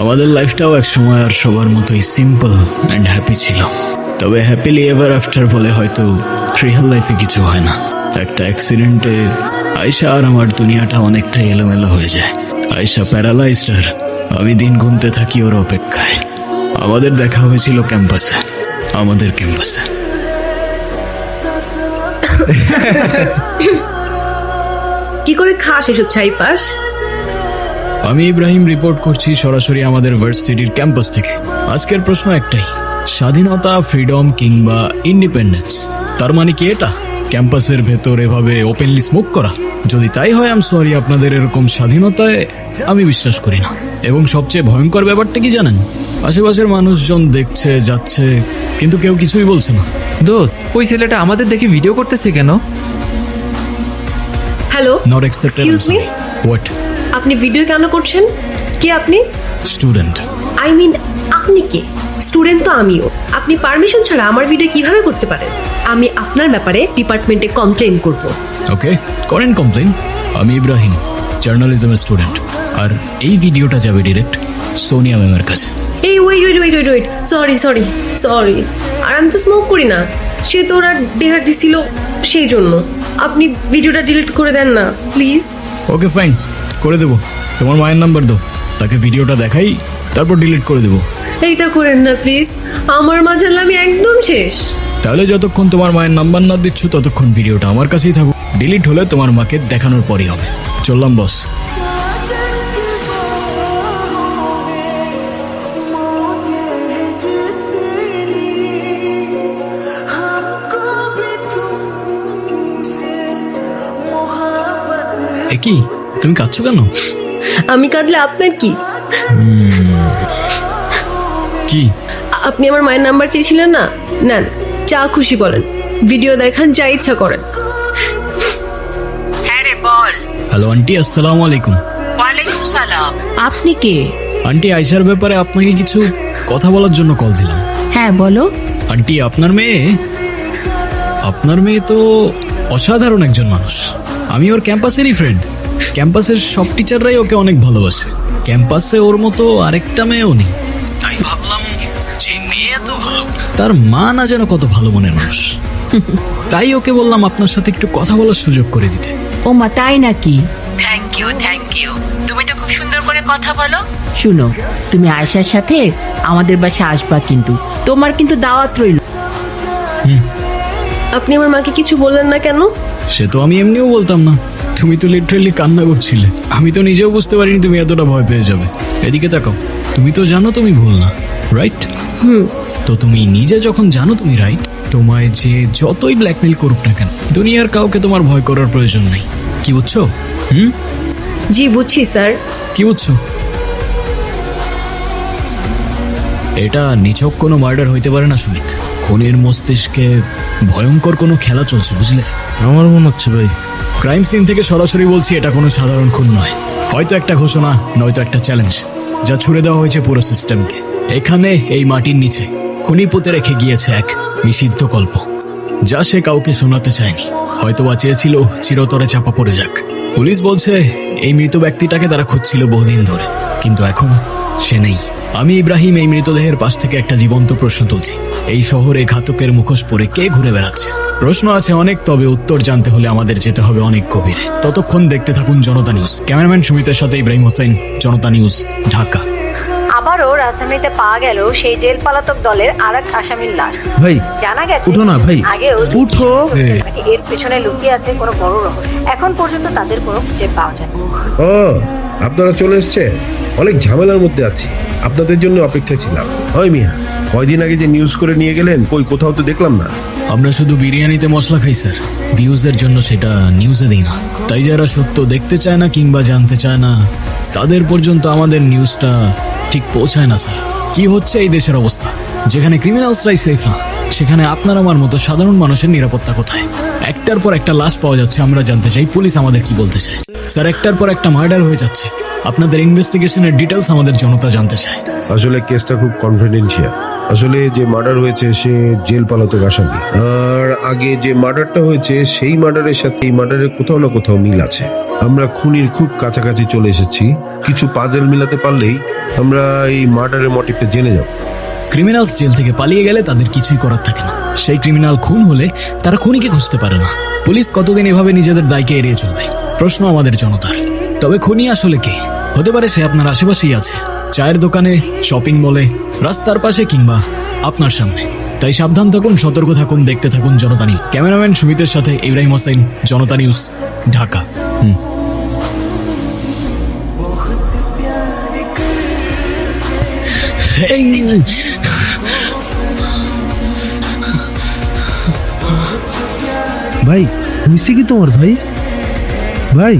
আমাদের লাইফটাও এক সময় আর সবার মতোই সিম্পল অ্যান্ড হ্যাপি ছিল। তবে হ্যাপিলি এভার আফটার বলে হয়তো রিয়েল লাইফে কিছু হয় না। একটা অ্যাক্সিডেন্টে আয়শা আর আমার দুনিয়াটা অনেকটাই এলোমেলো হয়ে যায়। আয়শা প্যারালাইজড আর আমি দিন গুনতে থাকি ওর অপেক্ষায়। আমাদের দেখা হয়েছিল ক্যাম্পাসে, আমাদের ক্যাম্পাসে। কি করে খাস এসব ছাইপাস? আমি ইব্রাহিম রিপোর্ট করছি সরাসরি আমাদের ভার্সিটির ক্যাম্পাস থেকে। আজকের প্রশ্ন একটাই, স্বাধীনতা, ফ্রিডম কিংবা ইন্ডিপেন্ডেন্স? তার মানে কি এটা ক্যাম্পাসের ভেতর এভাবে ওপেনলি স্মোক করা? যদি তাই হয় আই এম সরি, আপনাদের এরকম স্বাধীনতায় আমি বিশ্বাস করি না। এবং সবচেয়ে ভয়ঙ্কর ব্যাপারটা কি জানেন? আশেপাশের মানুষজন দেখছে যাচ্ছে কিন্তু কেউ কিছুই বলছে না। দোস্ত, ওই ছেলেটা আমাদের দেখে ভিডিও করতেছে কেন? Hello, not accepted. Excuse me, what? আপনি ভিডিও কেন করছেন? কে আপনি? স্টুডেন্ট। আই মিন আপনি কে? স্টুডেন্ট তো আমিও। আপনি পারমিশন ছাড়া আমার ভিডিও কিভাবে করতে পারেন? আমি আপনার ব্যাপারে ডিপার্টমেন্টে কমপ্লেন করব। ওকে, করেন কমপ্লেন। আমি ইব্রাহিম, জার্নালিজমের স্টুডেন্ট, আর এই ভিডিওটা যাবে ডিরেক্ট সোনিয়া ম্যামের কাছে। এই ওয়েট, সরি। আর আমি তো স্মোক করি না। সে তো ওরা ডেহার দিছিল, সেই জন্য। আপনি ভিডিওটা ডিলিট করে দেন না প্লিজ। ওকে ফাইন, করে দেবো। তোমার মায়ের নাম্বার দাও, তাকে ভিডিওটা দেখাই, তারপর ডিলিট করে দেবো। এইটা করেন না প্লিজ, আমার মা জানলে আমি একদম শেষ। তাহলে যতক্ষণ তোমার মায়ের নাম্বার না দিচ্ছ ততক্ষণ ভিডিওটা আমার কাছেই থাকুক। ডিলিট হলে তোমার মাকে দেখানোর পরই হবে। চললাম বস। কি তুমি কাঁদছো কেন? আমি কাঁদলে আপনার কি? কি আপনি আমার মায়ের নাম্বার চেয়েছিলেন না? নেন, যা খুশি বলেন, ভিডিও দেখান, যা ইচ্ছা করেন। হ্যাঁ রে বল। হ্যালো আন্টি, আসসালামু আলাইকুম। ওয়ালাইকুম সালাম। আপনি কে? আন্টি, আয়শার ব্যাপারে আপনাকে কিছু কথা বলার জন্য কল দিলাম। হ্যাঁ বলো। আন্টি, আপনার মেয়ে তো অসাধারণ একজন মানুষ। আমি ওর ক্যাম্পাসেরই ফ্রেন্ড। ক্যাম্পাসের সব টিচাররাই ওকে অনেক ভালোবাসে। ক্যাম্পাসে ওর মতো আরেকটা মেয়েও নেই। তাই ভাবলাম যে মেয়ে এত ভালো, তার মা না যেন কত ভালো মনের মানুষ। তাই ওকে বললাম আপনার সাথে একটু কথা বলার সুযোগ করে দিতে। ও মা, তাই নাকি? Thank you. তুমি তো খুব সুন্দর করে কথা বলো। শুনো, তুমি আয়শার সাথে আমাদের বাসায় আসবা, কিন্তু তোমার কিন্তু দাওয়াত রইল। আপনি আমার মাকে কিছু বললেন না কেন? সে তো আমি এমনিও বলতাম না। তুমি তো লিটারেলি কান্না করছিলে। আমি তো নিজেও বুঝতে পারিনি তুমি এতটা ভয় পেয়ে যাবে। এদিকে তাকাও, তুমি তো জানো তুমি ভুল না, রাইট? তো তুমি নিজে যখন জানো তুমি রাইট, তোমায় যে যতই ব্ল্যাকমেল করুক না কেন, দুনিয়ার কাউকে তোমার ভয় করার প্রয়োজন নেই। কি বুঝছো? জি বুঝছি স্যার। কি বুঝছো? এটা নিছক কোনো মার্ডার হইতে পারে না সুমিত। খুনের মস্তিষ্কে ভয়ঙ্কর কোনো খেলা চলছে, বুঝলে? আমার মনে হচ্ছে ভাই। ক্রাইম সিন থেকে সরাসরি বলছি, এটা কোনো সাধারণ খুন নয়। হয়তো একটা ঘোষণা, নয়তো একটা চ্যালেঞ্জ, যা ছুড়ে দেওয়া হয়েছে পুরো সিস্টেমকে। এখানে এই মাটির নিচে খুনি পুঁতে রেখে গিয়েছে এক নিষিদ্ধ গল্প, যা সে কাউকে শোনাতে চায়নি। হয়তো চেয়েছিল চিরতরে চাপা পড়ে যাক। পুলিশ বলছে এই মৃত ব্যক্তিটাকে তারা খুঁজছিল বহুদিন ধরে, কিন্তু এখন সে নেই। আমি ইব্রাহিম এই মৃতদেহের পাশ থেকে একটা জীবন্ত প্রশ্ন তুলছি। এই শহরে ঘাতকের মুখোশ পরে কে ঘুরে বেড়াচ্ছে? প্রশ্ন আছে অনেক, তবে উত্তর জানতে হলে আমাদের যেতে হবে অনেক গভীরে। ততক্ষণ দেখতে থাকুন জনতা নিউজ। ক্যামেরাম্যান সুমিতের সাথে ইব্রাহিম হোসেন, জনতা নিউজ, ঢাকা। আবারও রাজধানীতে পাওয়া গেল সেই জেল পলাতক দলের আরেক আসামির লাশ। ভাই জানা গেছে উঠো না ভাই, আগেও উঠো। নাকি এর পেছনে লুকিয়ে আছে কোনো বড় রহস্য। এখন পর্যন্ত তাদের কোনো খুঁজে পাওয়া যায়। ও, আপনারা চলে এসেছেন। অনেক ঝামেলার মধ্যে আছি, আপনাদের জন্য অপেক্ষা ছিলাম। হয় মিয়া, কয়দিন আগে যে নিউজ করে নিয়ে গেলেন, কই কোথাও তো দেখলাম না। আমরা শুধু বিরিয়ানিতে মশলা খাই স্যার, ভিউজের জন্য সেটা নিউজে দিই না। তাই যারা সত্য দেখতে চায় না কিংবা জানতে চায় না, তাদের পর্যন্ত আমাদের নিউজটা ঠিক পৌঁছায় না স্যার। কি হচ্ছে এই দেশের অবস্থা? যেখানে ক্রিমিনালসরাই সেফ না, সেখানে আপনার আমার মতো সাধারণ মানুষের নিরাপত্তা কোথায়? একটার পর একটা লাশ পাওয়া যাচ্ছে, আমরা জানতে চাই পুলিশ আমাদের কি বলতে চায়। স্যার, একটার পর একটা মার্ডার হয়ে যাচ্ছে, আপনাদের ইনভেস্টিগেশনের ডিটেলস আমাদের জনতা জানতে চায়। আসলে কেসটা খুব কনফিডেন্সিয়াল। আসলে যে মার্ডার হয়েছে সে জেল পলাতক আসামি, আর আগে যে মার্ডারটা হয়েছে সেই মার্ডারের সাথে এই মার্ডারের কোথাও না কোথাও মিল আছে। আমরা খুনির খুব কাছাকাছি চলে এসেছি। কিছু পাজল মিলাতে পারলেই আমরা এই মার্ডারের মোটিভটা জেনে যাব। ক্রিমিনালস জেল থেকে পালিয়ে গেলে তাদের কিছুই করার থাকে না। সেই ক্রিমিনাল খুন হলে তারা খুনিকে খুঁজতে পারে না। পুলিশ কতদিন এভাবে নিজেদের দায়কে এড়িয়ে চলবে? প্রশ্ন আমাদের জনতার। তবে খুনি আসলে কে? হতে পারে সে আপনার আশেপাশেই আছে, চায়ের দোকানে, শপিং মলে, রাস্তার পাশে কিংবা আপনার সামনে। তাই সাবধান থাকুন, সতর্ক থাকুন, দেখতে থাকুন জনতা নিউজ। ক্যামেরাম্যান সুমিতের সাথে ইব্রাহিম হোসেন, জনতা নিউজ, ঢাকা। ভাই হয়েছে কি তোমার? ভাই ভাই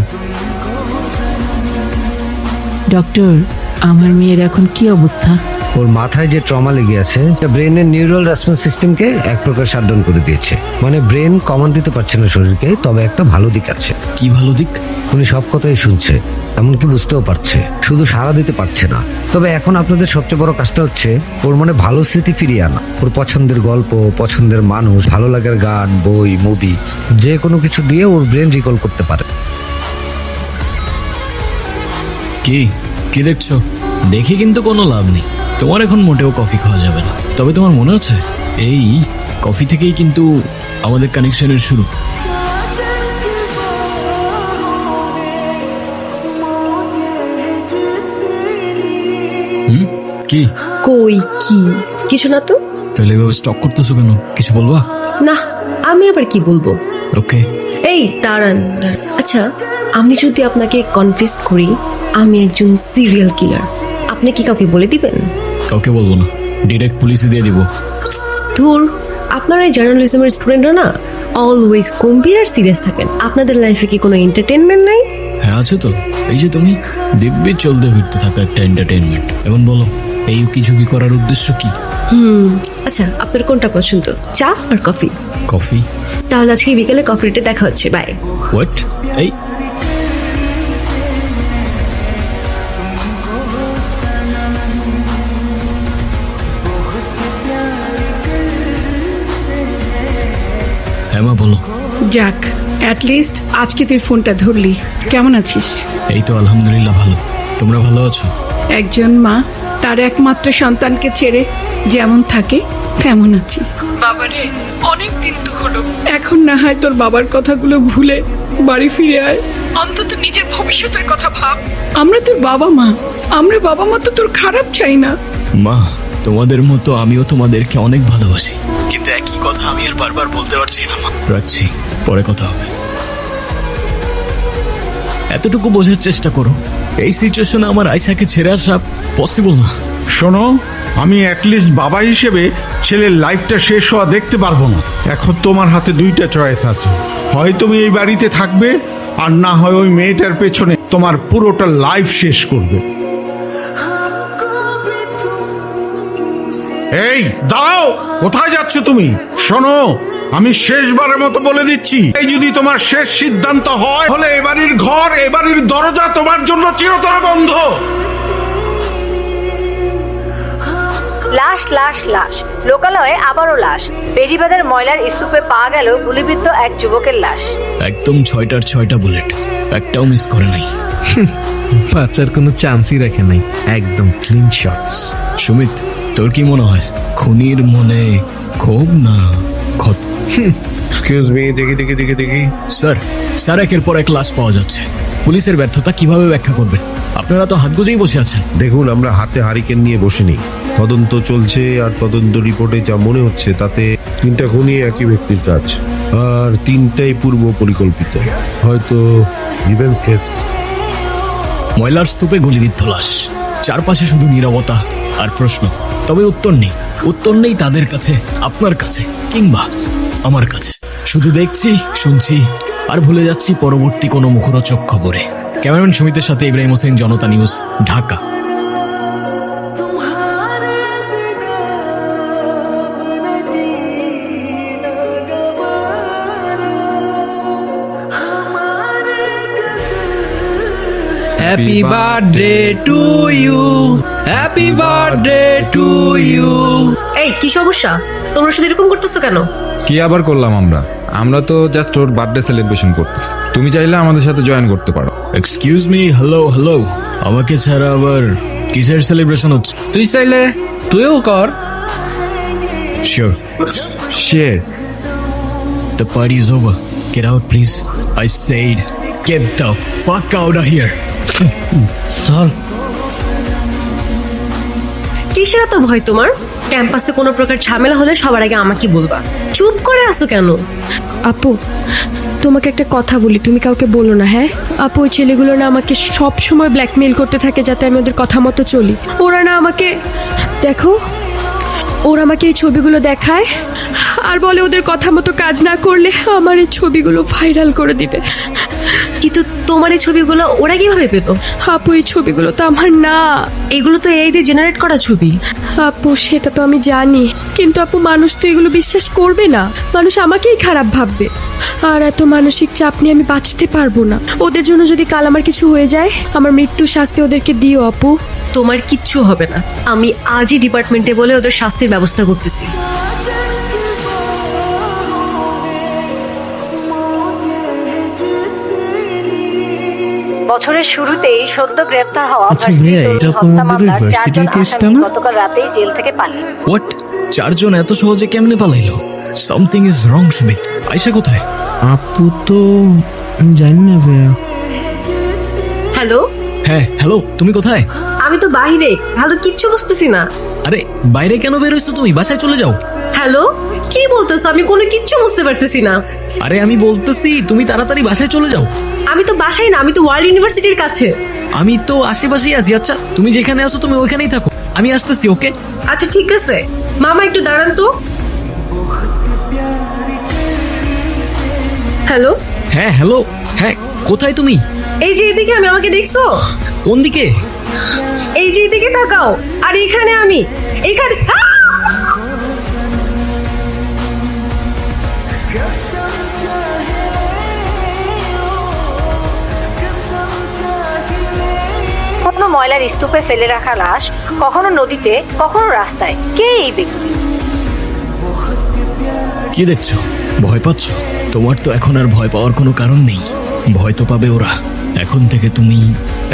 ডক্টর, আমার মেয়ের এখন কি অবস্থা? ওর মাথায় যে ট্রমা লেগে আছে ব্রেনের নিউরাল রেসপন্স সিস্টেমকে এক প্রকার শাটডাউন করে দিয়েছে। মানে ব্রেন কমান্ড দিতে পারছে না শরীরকে। তবে একটা ভালো দিক আছে। কি ভালো দিক? উনি সব কথাই শুনছে, এমনকি বুঝতেও পারছে, শুধু সাড়া দিতে পারছে না। তবে এখন আপনাদের সবচেয়ে বড় কাজটা হচ্ছে ওর মনে ভালো স্মৃতি ফিরিয়ে আনা। ওর পছন্দের গল্প, পছন্দের মানুষ, ভালো লাগার গান, বই, মুভি, যে কোনো কিছু দিয়ে ওর ব্রেন রিকল করতে পারে। কি কি দেখছো? দেখে কিন্তু কোনো লাভ নেই। তোমার এখন মোটেও কফি খাওয়া যাবে না। তবে তোমার মনে আছে, এই কফি থেকেই কিন্তু আমাদের কানেকশনের শুরু। কি কই কি? কিছু না তো। তাহলে এভাবে স্টক করতেছো কেন? কিছু বলবা? না, আমি আবার কি বলবো? ওকে। এই দাঁড়ান। আচ্ছা, আমি যদি আপনাকে কনফিউজ করি আমি একজন সিরিয়াল কিলার, আপনি কি কাউকে বলে দিবেন? কাউকে বলবো না, ডিরেক্ট পুলিশে দিয়ে দিব। ধুর, আপনারা এই জার্নালিজমের স্টুডেন্টরা না অলওয়েজ গম্ভীর আর সিরিয়াস থাকেন। আপনাদের লাইফে কি কোনো এন্টারটেনমেন্ট নাই? হ্যাঁ আছে তো। এই যে তুমি, দিব্যি চলতে ফিরতে থাকা একটা এন্টারটেইনমেন্ট। এখন বলো, এই উকিঝুঁকি করার উদ্দেশ্য কি? আচ্ছা, আপনার কোনটা পছন্দ, চা আর কফি? কফি। তাহলে আজকে বিকেলে কফি ডেটে দেখা হচ্ছে। বাই। হোয়াট? এই হ্যাঁ মা, বলো। যাক, অ্যাটলিস্ট আজকে তুই ফোনটা ধরলি। কেমন আছিস? এই তো আলহামদুলিল্লাহ ভালো। তোমরা ভালো আছো? একজন মা তার একমাত্র সন্তানকে ছেড়ে যেমন থাকে তেমন আছি। বাবারে, অনেক দিন তো হলো। এখন না হয় তোর বাবার কথাগুলো ভুলে বাড়ি ফিরে আয়। অন্তত নিজের ভবিষ্যতের কথা ভাব। আমরা তোর বাবা মা, আমরা বাবা মা তো তোর খারাপ চাই না। মা, তোমাদের মতো আমিও তোমাদেরকে অনেক ভালোবাসি, কিন্তু একই কথা আমি আর বারবার বলতে পারছি না। মা, রাখছি, পরে কথা হবে। এতটুকু বোঝার চেষ্টা করো, এই সিচুয়েশনে আমার আয়সাকে ছেড়ে আসা পসিবল না। শোনো, আমি অ্যাটলিস্ট বাবা হিসেবে ছেলের লাইফটা শেষ হওয়া দেখতে পারবো না। এখন তোমার হাতে দুইটা চয়েস আছে, হয় তুমি এই বাড়িতে থাকবে, আর না হয় ওই মেয়েটার পেছনে তোমার পুরোটা লাইফ শেষ করবে। এই দাঁড়াও, কোথায় যাচ্ছ তুমি? শোনো, আমি শেষবারের মতো বলে দিচ্ছি, এই যদি তোমার শেষ সিদ্ধান্ত হয়, হলে এ বাড়ির ঘর, এ বাড়ির দরজা তোমার জন্য চিরতরে বন্ধ। লাশ লাশ লাশ, লোকালয়ে আবারও লাশ। বেড়িবাঁধের ময়লার স্তূপে পাওয়া গেল গুলিবিদ্ধ এক যুবকের লাশ। একদম 6টার 6টা বুলেট, একটাও মিস করে নাই। বাচ্চার কোনো চান্সই রাখে নাই, একদম ক্লিন শটস। সুমিত, তোর কি মনে হয় খুনির মনে ক্ষোভ না ক্ষত? এক্সকিউজ মি, দেখি দেখি দেখি দেখি। স্যার, স্যার একের পর এক লাশ পাওয়া যাচ্ছে। পুলিশের ব্যর্থতা কিভাবে ব্যাখ্যা করবেন? আপনারা তো হাত গুজেই বসে আছেন। দেখুন, আমরা হাতে হারিকেন নিয়ে বসে নেই। তদন্ত চলছে, আর তদন্ত রিপোর্টে যা মনে হচ্ছে তাতে 3টা খুনই একই ব্যক্তির কাজ, আর 3টাই পূর্ব পরিকল্পিত। হয়তো রিভেঞ্জ কেস। ময়লার স্তূপে গুলিবিদ্ধ লাশ, চারপাশে শুধু নীরবতা আর প্রশ্ন। তবে উত্তর নেই। উত্তর নেই তাদের কাছে, আপনার কাছে, কিংবা আমার কাছে। শুধু দেখছি, শুনছি, আর ভুলে যাচ্ছি পরবর্তী কোনো মুখরোচক খবরে। ক্যামেরাম্যান সুমিতের সাথে Ibrahim Hossain, Janata News, Dhaka. Happy birthday to you, happy birthday to you. এই কি সমস্যা? তোমরা শুধু এরকম করতেছো কেন? কি আবার করলাম আমরা? আমরা তো জাস্ট ওর বার্থডে সেলিব্রেশন করতেছি। তুমি চাইলে আমাদের সাথে জয়েন করতে পারো। এক্সকিউজ মি, হ্যালো হ্যালো, আমাকে ছাড়া আবার কিসের সেলিব্রেশন হচ্ছে? তুই চাইলে তুইও কর। Sure, share. the party is over. Get out, please. I said, get the fuck out of here. চল। কিসের এত ভয় তোমার? ক্যাম্পাসে কোনো প্রকার ঝামেলা হলে সবার আগে আমাকে বলবা। চুপ করে আসো কেন? আপু তোমাকে একটা কথা বলি, তুমি কাউকে বলো না, হ্যাঁ? আপু ওই ছেলেগুলো না আমাকে সব সময় ব্ল্যাকমেইল করতে থাকে যাতে আমি ওদের কথা মতো চলি। ওরা না আমাকে, দেখো, ওরা আমাকে এই ছবিগুলো দেখায় আর বলে ওদের কথা মতো কাজ না করলে আমার এই ছবিগুলো ভাইরাল করে দিবে। কিন্তু তোমার এই ছবিগুলো ওরা কিভাবে পেল? আপু এই ছবিগুলো তো আমার না, এগুলো তো এই দিয়ে জেনারেট করা ছবি। আপু সেটা তো আমি জানি, কিন্তু আপু মানুষ তো এগুলো বিশ্বাস করবে না, মানুষ আমাকেই খারাপ ভাববে। আর এত মানসিক চাপ নিয়ে আমি বাঁচতে পারবো না। ওদের জন্য যদি কাল আমার কিছু হয়ে যায়, আমার মৃত্যু শাস্তি ওদেরকে দিও আপু। তোমার কিচ্ছু হবে না, আমি আজই ডিপার্টমেন্টে বলে ওদের শাস্তির ব্যবস্থা করতেছি। বছরের শুরুতেই সদ্য গ্রেপ্তার হওয়া আচ্ছা ভার্সিটি ভাইয়া, তরুণী এটা তো হত্যা আমাদের মামলার ভার্সিটির 4 জন কেসটা আসামি না? গতকাল রাতেই জেল থেকে পালিয়ে। হোয়াট? 4 জন এত সহজে কেমনে পালাইলো? Something is wrong Sumit. Ayesha কোথায়? আপু তো আমি জানি না ভাইয়া। হ্যালো, হ্যাঁ হ্যালো, তুমি কোথায়? আমি তো বাইরে, ভালো কিচ্ছু বুঝতেছি না। আরে বাইরে কেন বেরোইছো তুমি? বাসায় চলে যাও। হ্যালো, কি বলতেছো? আমি কোনো কিচ্ছু বুঝতে পারতেছি না। আরে আমি বলতেছি তুমি তাড়াতাড়ি বাসায় চলে যাও। আমি তো বাসায় না, আমি তো ওয়ার্ল্ড ইউনিভার্সিটির কাছে। আমি তো আশেপাশেই আছি। আচ্ছা তুমি যেখানে আছো তুমি ওইখানেই থাকো, আমি আসতেছি। ওকে আচ্ছা ঠিক আছে, মামা একটু দাঁড়ান তো। হ্যালো, হ্যাঁ হ্যালো, হ্যাঁ কোথায় তুমি? এই যে এদিকে আমি, আমাকে দেখছো? কোন দিকে? এই যে এদিকে তাকাও। আর এখানে আমি, এখানে। কখনো ময়লার স্তূপে ফেলে রাখা লাশ, কখনো নদীতে, কখনো রাস্তায়। কে এই ব্যক্তি? কি দেখছো? ভয় পাচ্ছ? তোমার তো এখন আর ভয় পাওয়ার কোনো কারণ নেই। ভয় তো পাবে ওরা। এখন থেকে তুমি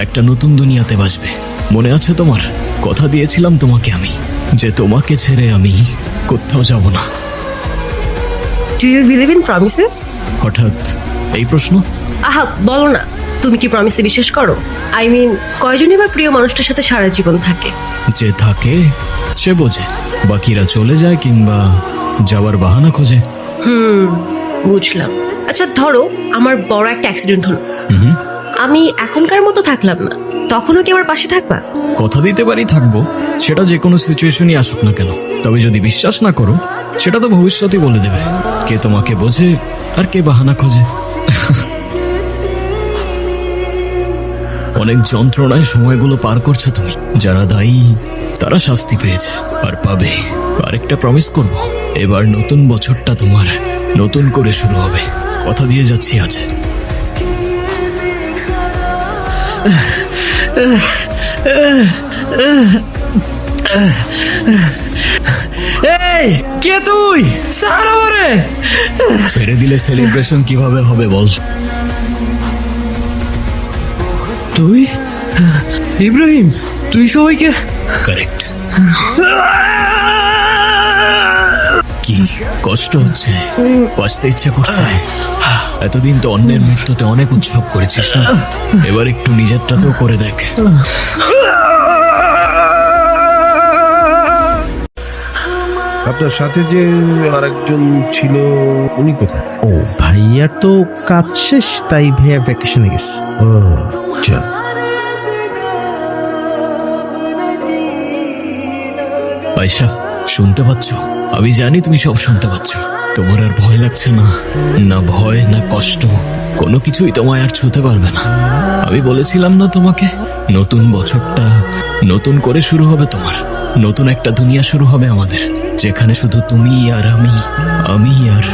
একটা নতুন দুনিয়াতে বাসবে। মনে আছে তোমার? কথা দিয়েছিলাম তোমাকে আমি, যে তোমাকে ছেড়ে আমি কোথাও যাব না। Do you believe in promises? হঠাৎ এই প্রশ্ন? আহা বলো না, তুমি কি প্রমিসে বিশ্বাস করো? আই মিন, কয়জনই বা প্রিয় মানুষটার সাথে সারা জীবন থাকে? যে থাকে সে বোঝে, বাকিরা চলে যায় কিংবা যাওয়ার বাহানা খোঁজে। বুঝলাম। আচ্ছা ধরো আমার বড় একটা অ্যাক্সিডেন্ট হলো, আমি এখনকার মতো থাকলাম না, তখনও কি আমার পাশে থাকবা? কথা দিতে পারি থাকবো, সেটা যে কোনো সিচুয়েশনই আসুক না কেন। তবে যদি বিশ্বাস না করো, সেটা তো ভবিষ্যতই বলে দেবে কে তোমাকে বোঝে আর কে বাহানা খোঁজে। অনেক যন্ত্রণায় সময়গুলো পার করছো তুমি। যারা দায়ী তারা শাস্তি পেয়েছে আর পাবে। আরেকটা প্রমিস করব, এবার নতুন বছরটা তোমার নতুন করে শুরু হবে। কথা দিয়ে যাচ্ছি আজ। এই কে তুই? সারা মারে। ছেড়ে দিলে সেলিব্রেশন কিভাবে হবে বল? তুই ইব্রাহিম, তুই সবাইকে? কারেক্ট। কি কষ্ট হচ্ছে? বাঁচতে ইচ্ছে করছে? এতদিন তো অন্যের মৃত্যুতে অনেক উৎসব করেছিস না, এবার একটু নিজেরটাতেও করে দেখ। আপনার সাথে যে আরেকজন ছিল উনি কোথায়? ও ভাইয়া তো কাজ শেষ, তাই ভাইয়া ভ্যাকেশনে গেছে। আচ্ছা। আয়শা শুনতে পাচ্ছ? আমি জানি তুমি সব শুনতে পাচ্ছ। তোমার আর ভয় লাগছে না? না ভয় না কষ্ট, কোনো কিছুই তোমায় আর ছুঁতে পারবে না। আমি বলেছিলাম না তোমাকে, নতুন বছরটা নতুন করে শুরু হবে তোমার। নতুন একটা দুনিয়া শুরু হবে আমাদের, যেখানে শুধু তুমি আর আমি আর